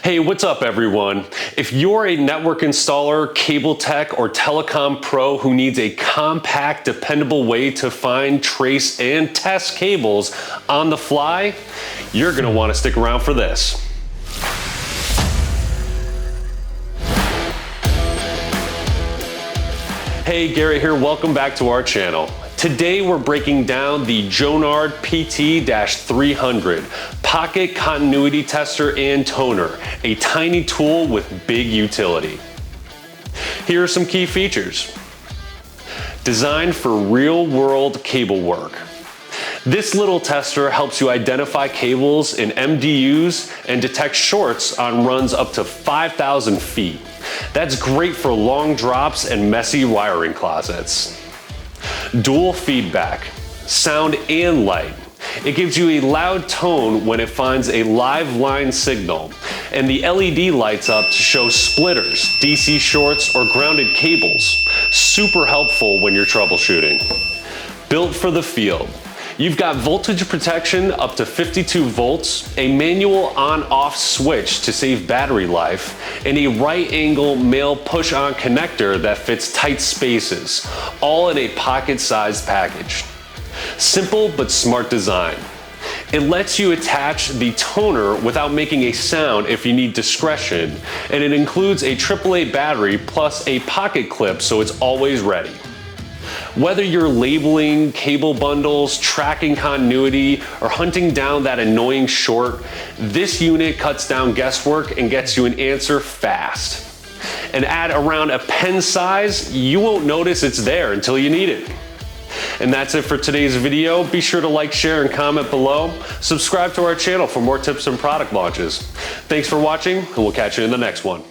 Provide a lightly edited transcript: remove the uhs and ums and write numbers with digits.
Hey, what's up everyone? If you're a network installer, cable tech, or telecom pro who needs a compact, dependable way to find, trace, and test cables on the fly, you're gonna wanna stick around for this. Hey, Garrett here, welcome back to our channel. Today we're breaking down the Jonard PT-300 Pocket Continuity Tester and Toner, a tiny tool with big utility. Here are some key features. Designed for real-world cable work. This little tester helps you identify cables in MDUs and detect shorts on runs up to 5,000 feet. That's great for long drops and messy wiring closets. Dual feedback, sound and light. It gives you a loud tone when it finds a live line signal, and the LED lights up to show splitters, DC shorts, or grounded cables. Super helpful when you're troubleshooting. Built for the field. You've got voltage protection up to 52 volts, a manual on-off switch to save battery life, and a right-angle male push-on connector that fits tight spaces, all in a pocket-sized package. Simple but smart design. It lets you attach the toner without making a sound if you need discretion, and it includes a AAA battery plus a pocket clip so it's always ready. Whether you're labeling cable bundles, tracking continuity, or hunting down that annoying short, this unit cuts down guesswork and gets you an answer fast. And at around a pen size, you won't notice it's there until you need it. And that's it for today's video. Be sure to like, share, and comment below. Subscribe to our channel for more tips and product launches. Thanks for watching, and we'll catch you in the next one.